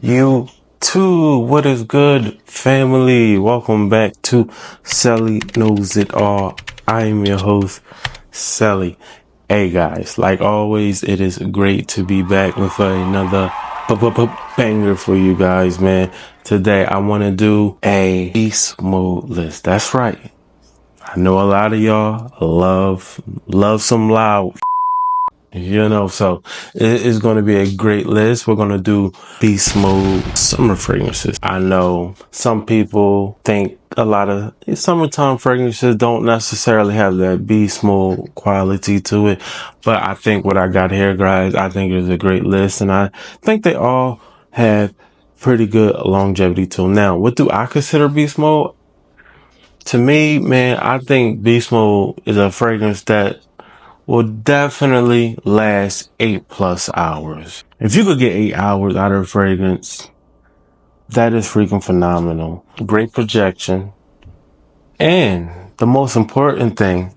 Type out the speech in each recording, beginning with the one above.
You too. What is good, family? Welcome back to Sally Knows It All. I am your host, Sally. Hey guys, like always, it is great to be back with another banger for you guys, man. Today I want to do a beast mode list. That's right. I know a lot of y'all love some loud. So it's going to be a great list. We're going to do beast mode summer fragrances. I know some people think a lot of summertime fragrances don't necessarily have that beast mode quality to it, but I think what I got here, guys, I think is a great list, and I think they all have pretty good longevity to them. Now, what do I consider beast mode? To me, man, I think beast mode is a fragrance that will definitely last 8+ hours. If you could get 8 hours out of a fragrance, that is freaking phenomenal. Great projection. And the most important thing,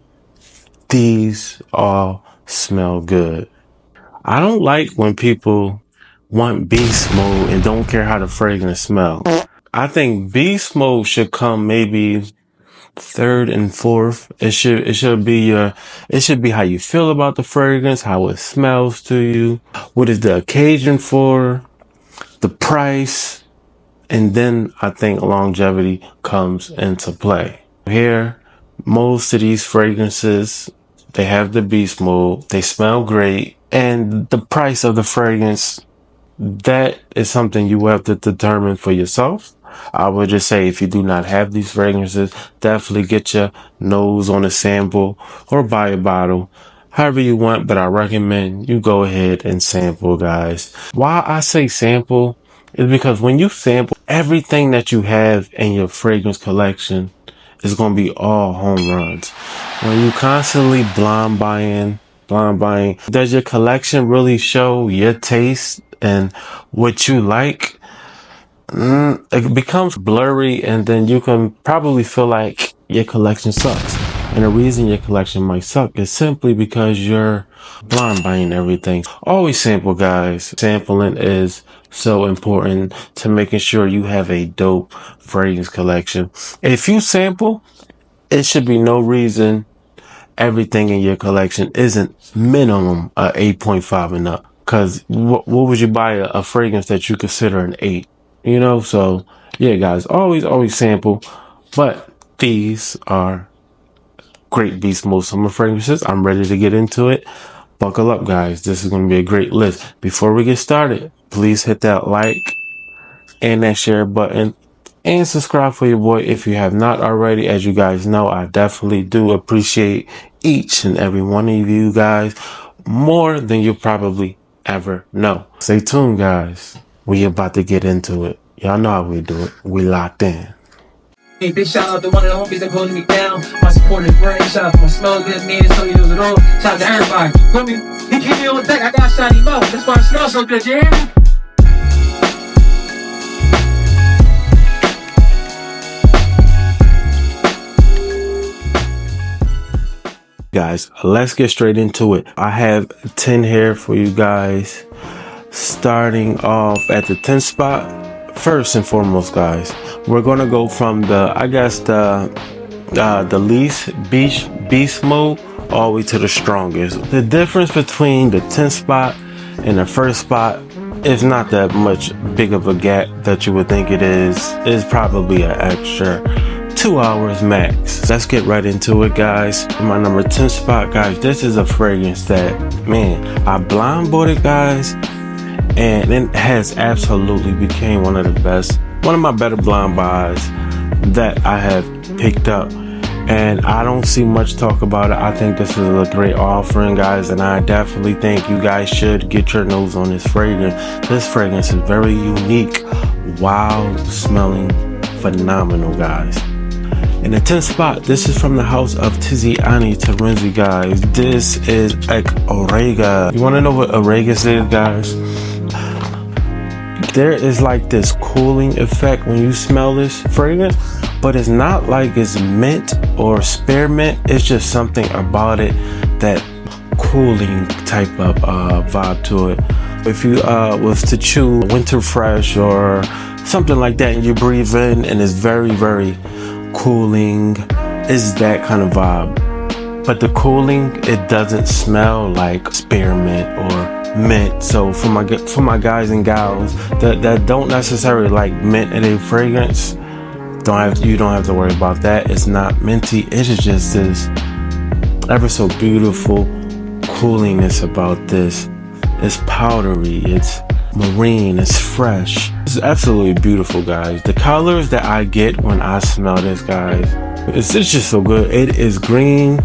these all smell good. I don't like when people want beast mode and don't care how the fragrance smells. I think beast mode should come maybe third and fourth. It should be how you feel about the fragrance, how it smells to you, what is the occasion for, the price, and then I think longevity comes into play. Here, most of these fragrances, they have the beast mode, they smell great, and the price of the fragrance, that is something you have to determine for yourself. I would just say, if you do not have these fragrances, definitely get your nose on a sample or buy a bottle, however you want. But I recommend you go ahead and sample, guys. Why I say sample is because when you sample, everything that you have in your fragrance collection is going to be all home runs. When you constantly blind buying, does your collection really show your taste and what you like? It becomes blurry, and then you can probably feel like your collection sucks. And the reason your collection might suck is simply because you're blind buying everything. Always sample, guys. Sampling is so important to making sure you have a dope fragrance collection. If you sample, it should be no reason everything in your collection isn't minimum 8.5 and up. Cause what would you buy a fragrance that you consider an 8? So yeah, guys, always sample. But these are great beast mode summer fragrances. I'm ready to get into it. Buckle up, guys. This is going to be a great list. Before we get started, please hit that like and that share button and subscribe for your boy if you have not already. As you guys know, I definitely do appreciate each and every one of you guys more than you probably ever know. Stay tuned, guys. We about to get into it. Y'all know how we do it. We locked in. Hey, big shout out to one of the homies that holding me down. My support is great. Shout out to my smell good man. So you know it all. Shout out to everybody. Feel me? He keep me on deck. I got shiny mouth. That's why I smell so good, yeah? Guys, let's get straight into it. I have 10 here for you guys. Starting off at the 10th spot, first and foremost, guys, we're gonna go from the least beast mode all the way to the strongest. The difference between the 10th spot and the first spot is not that much big of a gap that you would think it is. It's probably an extra 2 hours max. Let's get right into it, guys. My number 10 spot, guys, this is a fragrance that, man, I blind bought it, guys, and it has absolutely became one of my better blind buys that I have picked up. And I don't see much talk about it. I think this is a great offering, guys, and I definitely think you guys should get your nose on this fragrance. This fragrance is very unique, wild smelling, phenomenal, guys. In the 10th spot, this is from the house of Tiziani Terenzi, guys. This is Argos. You want to know what Argos is, guys? There is like this cooling effect when you smell this fragrance, but it's not like it's mint or spearmint. It's just something about it, that cooling type of vibe to it. If you was to chew winter fresh or something like that and you breathe in and it's very, very cooling, it's that kind of vibe. But the cooling, it doesn't smell like spearmint or mint. So for my guys and gals that don't necessarily like mint in a fragrance, you don't have to worry about that. It's not minty. It is just this ever so beautiful coolingness about this. It's powdery, it's marine, it's fresh. It's absolutely beautiful, guys. The colors that I get when I smell this, guys, it's just so good. It is green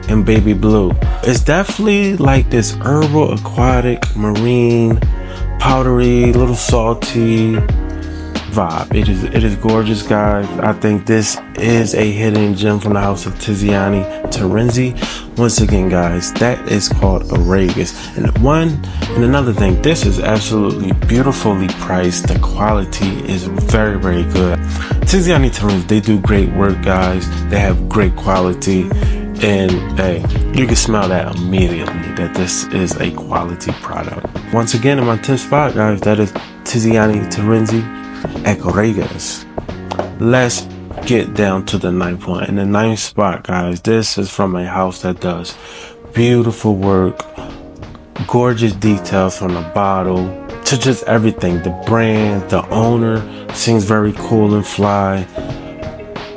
and baby blue. It's definitely like this herbal, aquatic, marine, powdery, little salty vibe. It is gorgeous, guys. I think this is a hidden gem from the house of Tiziani Terenzi. Once again, guys, that is called Argos. And another thing, this is absolutely beautifully priced. The quality is very, very good. Tiziani Terenzi, they do great work, guys. They have great quality, and hey, you can smell that immediately that this is a quality product. Once again, in my 10th spot, guys, that is Tiziani Terenzi Argos. Let's get down to the 9th one. In the 9th spot, guys, this is from a house that does beautiful work, gorgeous details from the bottle to just everything. The brand, the owner seems very cool and fly.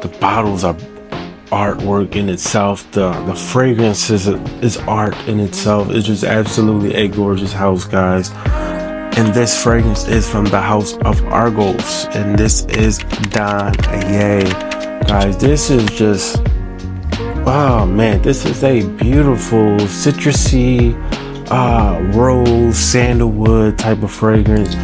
The bottles are artwork in itself. The fragrance is art in itself. It's just absolutely a gorgeous house, guys. And this fragrance is from the house of Argos, and this is danae. Guys, this is just, oh man, this is a beautiful citrusy, rose, sandalwood type of fragrance,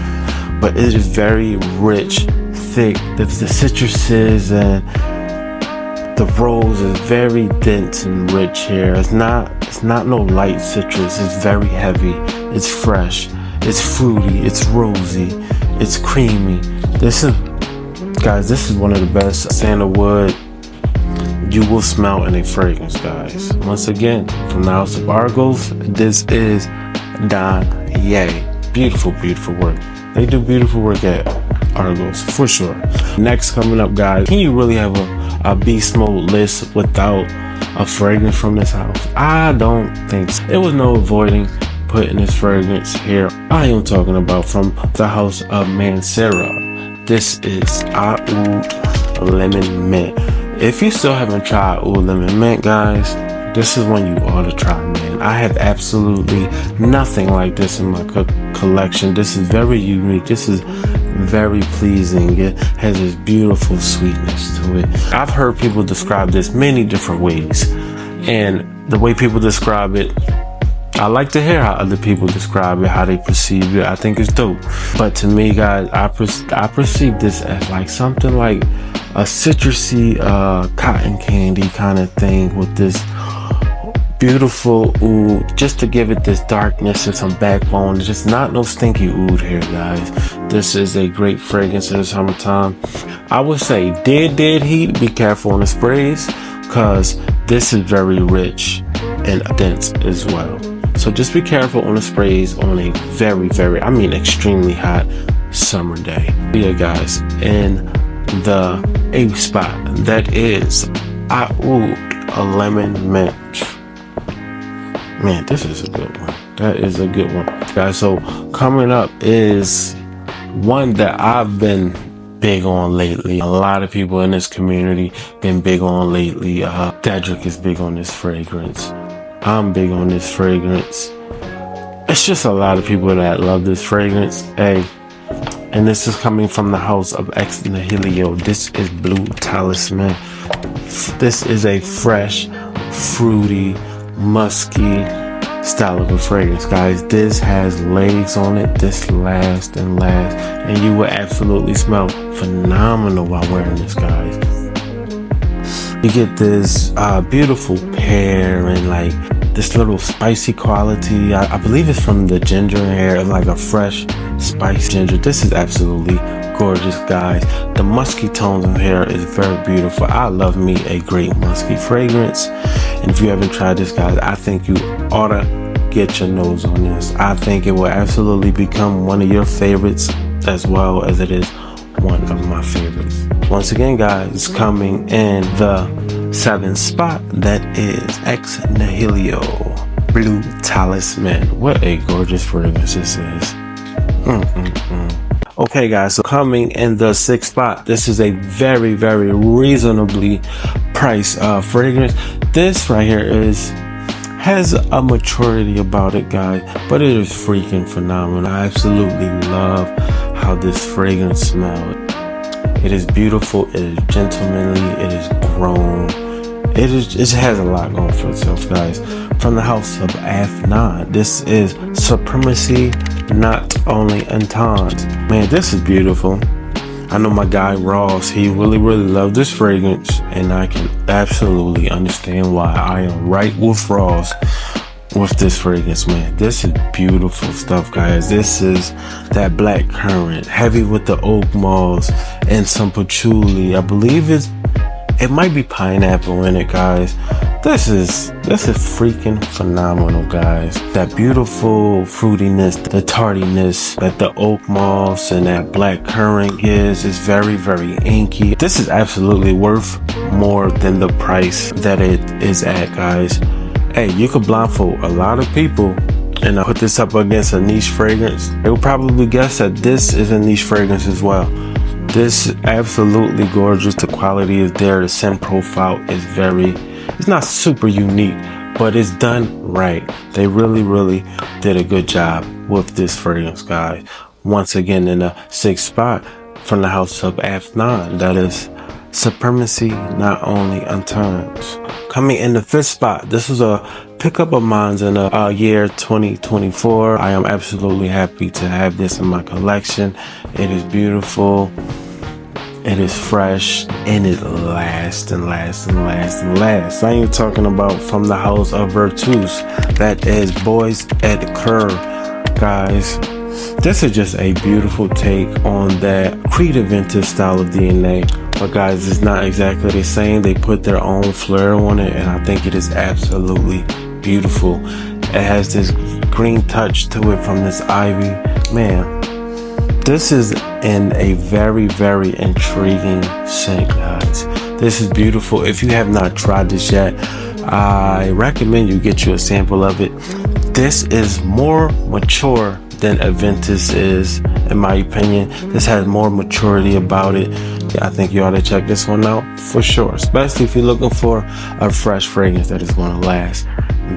but it is very rich, thick. The citruses and the rose is very dense and rich here. It's not no light citrus. It's very heavy. It's fresh. It's fruity, it's rosy, it's creamy. This is one of the best sandalwood you will smell in a fragrance, guys. Once again, from the house of Argos, this is danae. Beautiful, beautiful work. They do beautiful work at Argos, for sure. Next coming up, guys, can you really have a Beastmode list without a fragrance from this house? I don't think so. It was no avoiding putting this fragrance here. I am talking about from the house of Mancera. This is Aoud Lemon Mint. If you still haven't tried Aoud Lemon Mint, guys, this is one you ought to try, man. I have absolutely nothing like this in my collection. This is very unique. This is very pleasing. It has this beautiful sweetness to it. I've heard people describe this many different ways, and the way people describe it, I like to hear how other people describe it, how they perceive it. I think it's dope. But to me, guys, I perceive this as like something like a citrusy cotton candy kind of thing with this beautiful oud, just to give it this darkness and some backbone. Just not no stinky oud here, guys. This is a great fragrance in the summertime. I would say dead heat, be careful on the sprays, because this is very rich and dense as well. So just be careful on the sprays on a very, I mean extremely hot summer day. Yeah, guys, in the 8th spot, that is Aoud Lemon Mint. Man, this is a good one. That is a good one, guys. So coming up is one that I've been big on lately. A lot of people in this community been big on lately. Dedrick is big on this fragrance. I'm big on this fragrance. It's just a lot of people that love this fragrance. Hey, and this is coming from the house of nihilio. This is Blue Talisman. This is a fresh, fruity, musky style of a fragrance, guys. This has legs on it. This lasts and lasts, and you will absolutely smell phenomenal while wearing this, guys. You get this beautiful pear and like this little spicy quality. I believe it's from the ginger here, like a fresh spiced ginger. This is absolutely gorgeous, guys. The musky tones in here is very beautiful. I love me a great musky fragrance, and if you haven't tried this, guys, I think you ought to get your nose on this. I think it will absolutely become one of your favorites as well as it is one of my favorites. Once again, guys, coming in the 7th spot, that is ex nihilio blue talisman. What a gorgeous fragrance this is. Okay, guys, so coming in the 6th spot, this is a very, very reasonably priced fragrance. This right here has a maturity about it, guys, but it is freaking phenomenal. I absolutely love how this fragrance smells. It is beautiful, it is gentlemanly, it is grown. It has a lot going for itself, guys. From the house of Afnan, this is Supremacy, Not Only Entente. Man, this is beautiful. I know my guy Ross, he really loved this fragrance, and I can absolutely understand why. I am right with Ross with this fragrance, man. This is beautiful stuff, guys. This is that black currant, heavy with the oak moss and some patchouli. I believe it might be pineapple in it, guys. This is freaking phenomenal, guys. That beautiful fruitiness, the tardiness that the oak moss and that black currant gives is very, very inky. This is absolutely worth more than the price that it is at, guys. Hey, you could blindfold a lot of people and put this up against a niche fragrance. They will probably guess that this is a niche fragrance as well. This is absolutely gorgeous. The quality is there. The scent profile is it's not super unique, but it's done right. They really did a good job with this fragrance, guys. Once again, in the 6th spot, from the house of Afnan, that is Supremacy, Not Only Entente. Coming in the 5th spot, this is a pickup of mine in the year 2024. I am absolutely happy to have this in my collection. It is beautiful, it is fresh, and it lasts and lasts and lasts and lasts. I ain't talking about from the house of Vertus, that is Boys et Cur, guys. This is just a beautiful take on that creative vintage style of DNA. But guys, it's not exactly the same. They put their own flair on it, and I think it is absolutely beautiful. It has this green touch to it from this ivy. Man, this is in a very, very intriguing scent, guys. This is beautiful. If you have not tried this yet, I recommend you get you a sample of it. This is more mature than Aventus is, in my opinion. This has more maturity about it. I think you ought to check this one out for sure, especially if you're looking for a fresh fragrance that is going to last.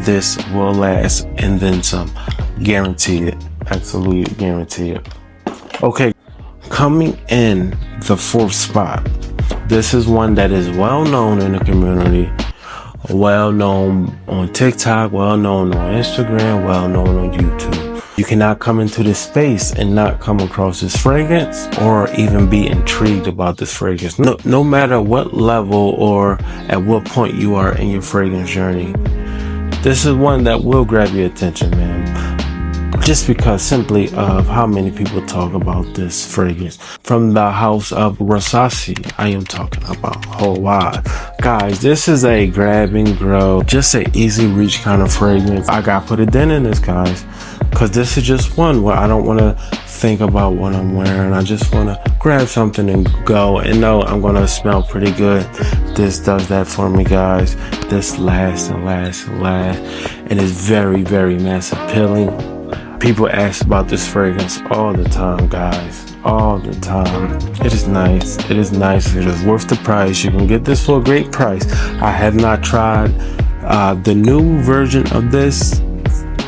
This will last and then some. Guarantee it. Absolutely guarantee it. Okay, coming in the 4th spot, this is one that is well known in the community, well known on TikTok, well known on Instagram, well known on YouTube. You cannot come into this space and not come across this fragrance or even be intrigued about this fragrance. No matter what level or at what point you are in your fragrance journey, this is one that will grab your attention, man. Just because simply of how many people talk about this fragrance. From the house of Rasasi, I am talking about hawas. Guys, this is a grab and grow, just an easy reach kind of fragrance. I gotta put a dent in this, guys, because this is just one where I don't want to think about what I'm wearing. I just want to grab something and go and know I'm going to smell pretty good. This does that for me, guys. This lasts and lasts and lasts, and it's very, very mass appealing. People ask about this fragrance all the time, guys. All the time. It is nice. It is nice. It is worth the price. You can get this for a great price. I have not tried the new version of this,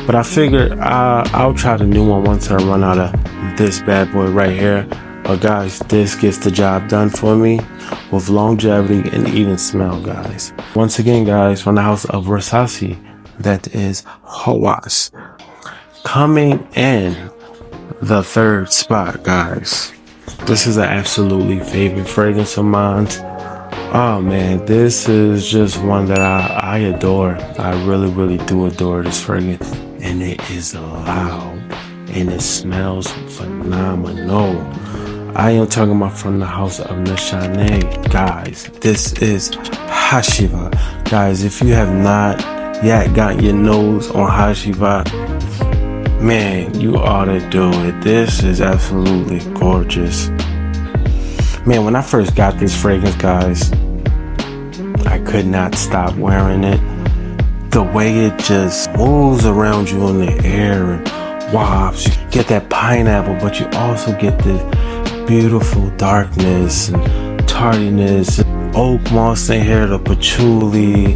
but I figured I'll try the new one once I run out of this bad boy right here. But guys, this gets the job done for me with longevity and even smell, guys. Once again, guys, from the house of rasasi, that is hawas. Coming in the 3rd spot, guys. This is an absolutely favorite fragrance of mine. Oh man, this is just one that I adore. I really do adore this fragrance. And it is loud. And it smells phenomenal. I am talking about from the house of Nishane. Guys, this is Hacivat. Guys, if you have not yet got your nose on Hacivat, man, you ought to do it. This is absolutely gorgeous. Man, when I first got this fragrance, guys, I could not stop wearing it. The way it just moves around you in the air and wafts. You get that pineapple, but you also get this beautiful darkness and tardiness. Oak moss in here, the patchouli.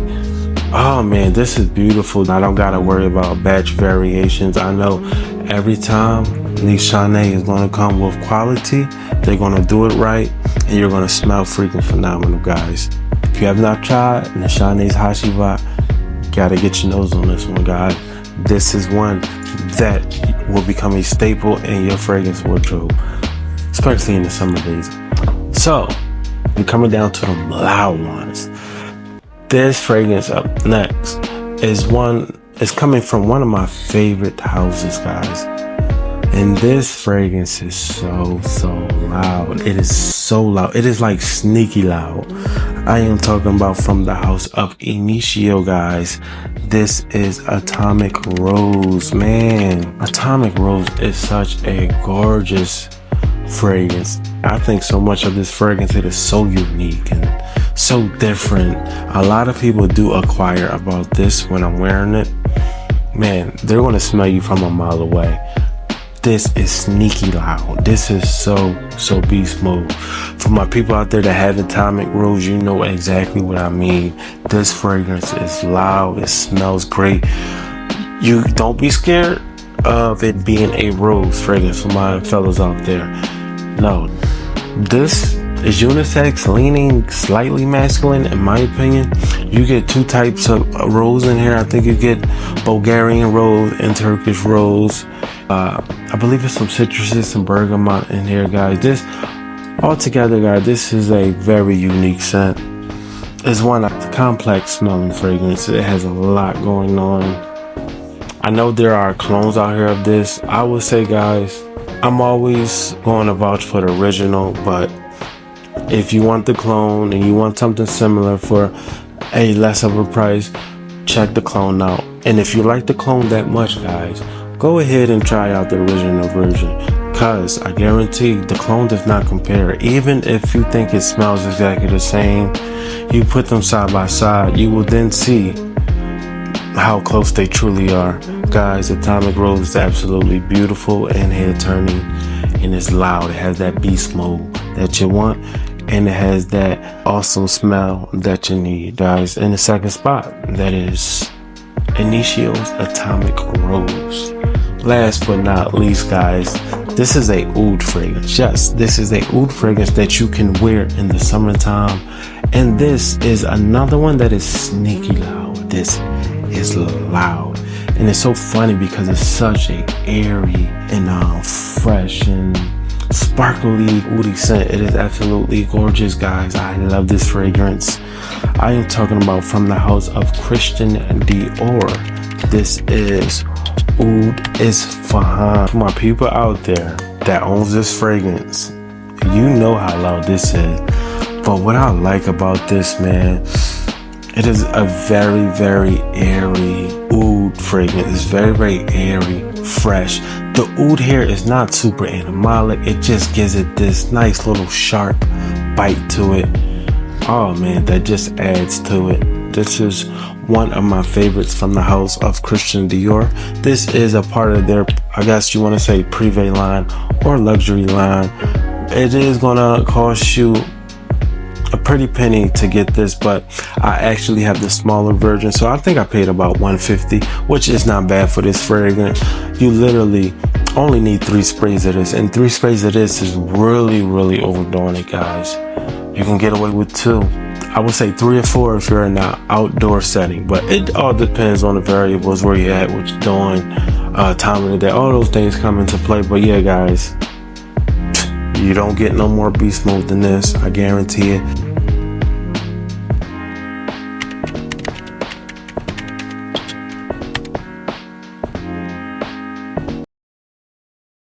Oh man, this is beautiful. I don't gotta worry about batch variations. I know every time Nishane is gonna come with quality. They're gonna do it right, and you're gonna smell freaking phenomenal, guys. If you have not tried Nishane's Hacivat, gotta get your nose on this one, guys. This is one that will become a staple in your fragrance wardrobe, especially in the summer days. So, we're coming down to the loud ones. This fragrance up next is coming from one of my favorite houses, guys. And this fragrance is so loud. It is so loud. It is like sneaky loud. I am talking about from the house of Initio, guys. This is Atomic Rose, man. Atomic Rose is such a gorgeous fragrance. I think so much of this fragrance, it is so unique and so different. A lot of people do acquire about this when I'm wearing it. Man, they're gonna smell you from a mile away. This is sneaky loud. This is so beast mode. For my people out there that have Atomic Rose, you know exactly what I mean. This fragrance is loud. It smells great. You don't be scared of it being a rose fragrance for my fellas out there. No, this is unisex, leaning slightly masculine in my opinion. You get two types of rose in here. I think you get Bulgarian rose and Turkish rose. I believe there's some citruses and bergamot in here, guys. This altogether, guys, this is a very unique scent. It's one complex smelling fragrance. It has a lot going on. I know there are clones out here of this. I would say, guys, I'm always going to vouch for the original, but if you want the clone and you want something similar for a less of a price, check the clone out. And if you like the clone that much, guys, go ahead and try out the original version, because I guarantee the clone does not compare. Even if you think it smells exactly the same, you put them side by side, you will then see how close they truly are. Guys, Atomic Rose is absolutely beautiful and head turning, and it's loud. It has that beast mode that you want, and it has that awesome smell that you need, guys. In the second spot, that is Initio's Atomic Rose. Last but not least, guys, this is a oud fragrance. Yes, this is a oud fragrance that you can wear in the summertime. And this is another one that is sneaky loud. This is loud. And it's so funny because it's such a airy and fresh and sparkly woody scent. It is absolutely gorgeous, guys. I love this fragrance. I am talking about from the house of Christian Dior. This is Aoud Isfahan. For my people out there that owns this fragrance, you know how loud this is. But what I like about this, man, it is a very airy oud fragrance. It's very airy, fresh. The oud here is not super animalic. It just gives it this nice little sharp bite to it. Oh man, that just adds to it. This is one of my favorites from the house of Christian Dior. This is a part of their, I guess you want to say, privé line or luxury line. It is gonna cost you a pretty penny to get this, but I actually have the smaller version, so I think I paid about $150, which is not bad for this fragrance. You literally only need 3 sprays of this, and 3 sprays of this is really overdoing it, guys. You can get away with 2. I would say 3 or 4 if you're in an outdoor setting, but it all depends on the variables, where you're at, what you're doing, time of the day, all those things come into play. But yeah, guys, you don't get no more beast mode than this, I guarantee it.